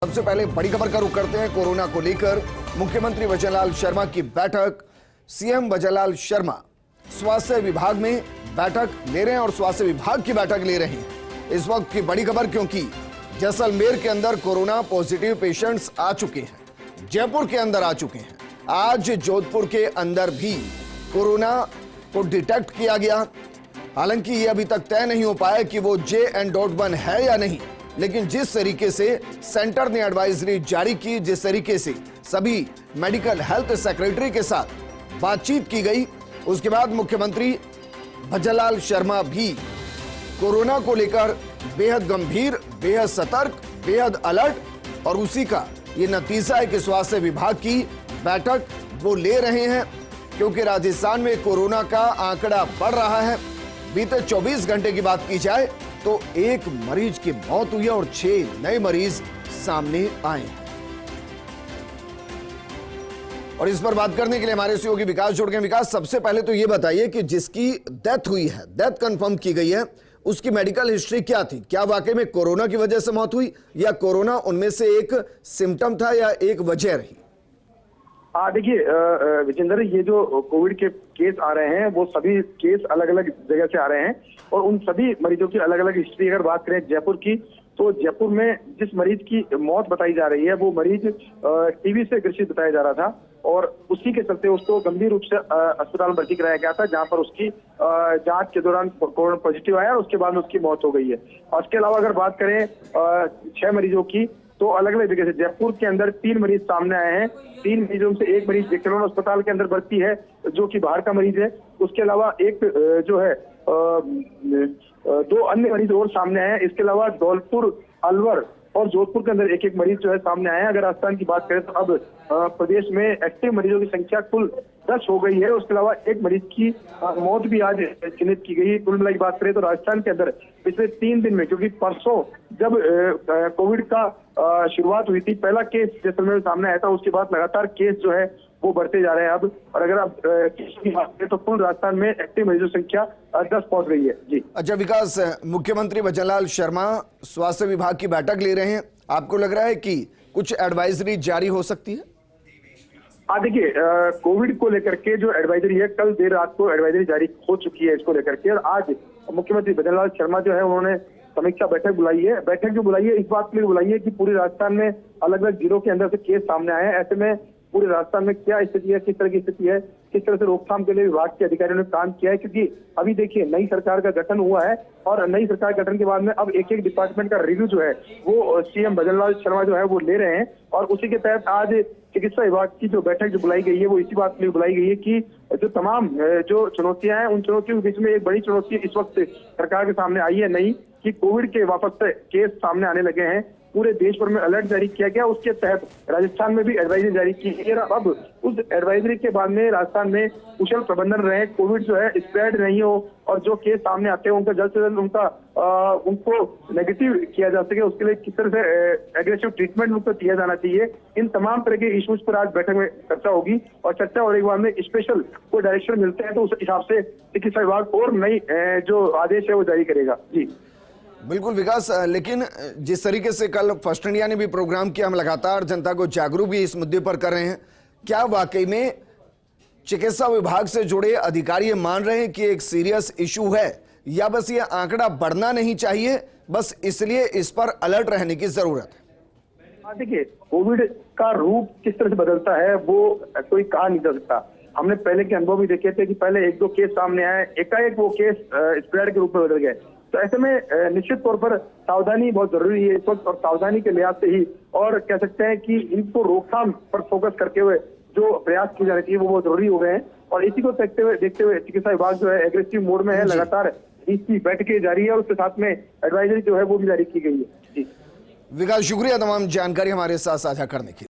सबसे पहले बड़ी खबर का रुख करते हैं। कोरोना को लेकर मुख्यमंत्री भजनलाल शर्मा की बैठक। सीएम भजनलाल शर्मा स्वास्थ्य विभाग में बैठक ले रहे हैं और स्वास्थ्य विभाग की बैठक ले रहे हैं। इस वक्त की बड़ी खबर, क्योंकि जैसलमेर के अंदर कोरोना पॉजिटिव पेशेंट्स आ चुके हैं, जयपुर के अंदर आ चुके हैं, आज जोधपुर के अंदर भी कोरोना को डिटेक्ट किया गया। हालांकि ये अभी तक तय नहीं हो पाया कि वो JN.1 है या नहीं, लेकिन जिस तरीके से सेंटर ने एडवाइजरी जारी की, जिस तरीके से सभी मेडिकल हेल्थ सेक्रेटरी के साथ बातचीत की गई, उसके बाद मुख्यमंत्री भजनलाल शर्मा भी कोरोना को लेकर बेहद गंभीर, बेहद सतर्क, बेहद अलर्ट, और उसी का ये नतीजा है कि स्वास्थ्य विभाग की बैठक वो ले रहे हैं, क्योंकि राजस्थान में कोरोना का आंकड़ा बढ़ रहा है। बीते 24 घंटे की बात की जाए तो एक मरीज की मौत हुई है और 6 नए मरीज सामने आए हैं। और इस पर बात करने के लिए हमारे सहयोगी विकास जुड़ गए। विकास, सबसे पहले तो ये बताइए कि जिसकी डेथ हुई है, डेथ कंफर्म की गई है, उसकी मेडिकल हिस्ट्री क्या थी? क्या वाकई में कोरोना की वजह से मौत हुई या कोरोना उनमें से एक सिम्टम था या एक वजह रही? देखिए विजेंद्र, ये जो कोविड के केस आ रहे हैं वो सभी केस अलग अलग जगह से आ रहे हैं और उन सभी मरीजों की अलग अलग हिस्ट्री। अगर बात करें जयपुर की, तो जयपुर में जिस मरीज की मौत बताई जा रही है वो मरीज टीबी से ग्रसित बताया जा रहा था और उसी के चलते उसको गंभीर रूप से अस्पताल में भर्ती कराया गया था, जहां पर उसकी जांच के दौरान कोरोना पॉजिटिव आया और उसके बाद में उसकी मौत हो गई है। और इसके अलावा अगर बात करें 6 मरीजों की, तो अलग अलग जगह से जयपुर के अंदर 3 मरीज सामने आए हैं। 3 मरीजों में से एक मरीज विक्रम अस्पताल के अंदर भर्ती है, जो कि बाहर का मरीज है। उसके अलावा एक जो है 2 अन्य मरीज और सामने आए हैं। इसके अलावा धौलपुर, अलवर और जोधपुर के अंदर एक एक मरीज जो है सामने आए हैं। अगर राजस्थान की बात करें तो अब प्रदेश में एक्टिव मरीजों की संख्या कुल 10 हो गई है। उसके अलावा एक मरीज की मौत भी आज चिन्हित की गई। कुल मिला की बात करें तो राजस्थान के अंदर पिछले 3 दिन में, क्योंकि परसों जब कोविड का शुरुआत हुई थी, पहला केस जैसलमेर में सामने आया था, उसके बाद लगातार केस जो है वो बढ़ते जा रहे हैं अब। और अगर आप केस की बात करें तो कुल राजस्थान में एक्टिव मरीजों की संख्या 10 पहुंच गई है। जी अच्छा विकास, मुख्यमंत्री भजनलाल शर्मा स्वास्थ्य विभाग की बैठक ले रहे हैं, आपको लग रहा है कि कुछ एडवाइजरी जारी हो सकती है? देखिए कोविड को लेकर के जो एडवाइजरी है, कल देर रात को एडवाइजरी जारी हो चुकी है इसको लेकर के। और आज मुख्यमंत्री भजनलाल शर्मा जो है उन्होंने समीक्षा बैठक बुलाई है। बैठक जो बुलाई है इस बात के लिए बुलाई है कि पूरे राजस्थान में अलग अलग जिलों के अंदर से केस सामने आए हैं। ऐसे में पूरे राजस्थान में क्या स्थिति है, किस तरह की स्थिति है, किस तरह से रोकथाम के लिए विभाग के अधिकारियों ने काम किया है। क्योंकि अभी देखिए नई सरकार का गठन हुआ है और नई सरकार गठन के बाद में अब एक एक डिपार्टमेंट का रिव्यू जो है वो सीएम भजनलाल शर्मा जो है वो ले रहे हैं। और उसी के तहत आज चिकित्सा विभाग की जो बैठक जो बुलाई गई है वो इसी बात के लिए बुलाई गई है कि जो तमाम जो चुनौतियां हैं, उन चुनौतियों के बीच में एक बड़ी चुनौती इस वक्त सरकार के सामने आई है नहीं, कि कोविड के वापस से केस सामने आने लगे हैं। पूरे देश भर में अलर्ट जारी किया गया, उसके तहत राजस्थान में भी एडवाइजरी जारी की गई है। अब उस एडवाइजरी के बाद में राजस्थान में कुशल प्रबंधन रहे, कोविड जो है स्प्रेड नहीं हो और जो केस सामने आते हैं उनका जल्द से जल्द उनको नेगेटिव किया जा सके, उसके लिए किस तरह से एग्रेसिव ट्रीटमेंट उनको दिया जाना चाहिए। इन तमाम तरह के इश्यूज पर आज बैठक में चर्चा होगी और चर्चा होने के बाद में स्पेशल कोई डायरेक्शन मिलते हैं तो उस हिसाब से चिकित्सा विभाग और नई जो आदेश है वो जारी करेगा। जी बिल्कुल विकास, लेकिन जिस तरीके से कल फर्स्ट इंडिया ने भी प्रोग्राम किया, हम लगातार जनता को जागरूक भी इस मुद्दे पर कर रहे हैं, क्या वाकई में चिकित्सा विभाग से जुड़े अधिकारी मान रहे हैं कि एक सीरियस इशू है, या बस ये आंकड़ा बढ़ना नहीं चाहिए, बस इसलिए इस पर अलर्ट रहने की जरूरत है? देखिए कोविड का रूप किस तरह से बदलता है वो कोई कहा नहीं जा सकता। हमने पहले के अनुभव भी देखे थे कि पहले 1-2 केस सामने आए, एकाएक वो केस स्प्रेड के रूप में बदल गए। तो ऐसे में निश्चित तौर पर सावधानी बहुत जरूरी है इस वक्त, और सावधानी के लिहाज से ही और कह सकते हैं कि इनको रोकथाम पर फोकस करते हुए जो प्रयास किए जाने चाहिए वो बहुत जरूरी हो गए हैं। और इसी को देखते हुए चिकित्सा विभाग जो है एग्रेसिव मोड में है, लगातार इसकी बैठकें जारी है और उसके साथ में एडवाइजरी जो है वो भी जारी की गई है। जी विकास, शुक्रिया तमाम जानकारी हमारे साथ साझा करने की।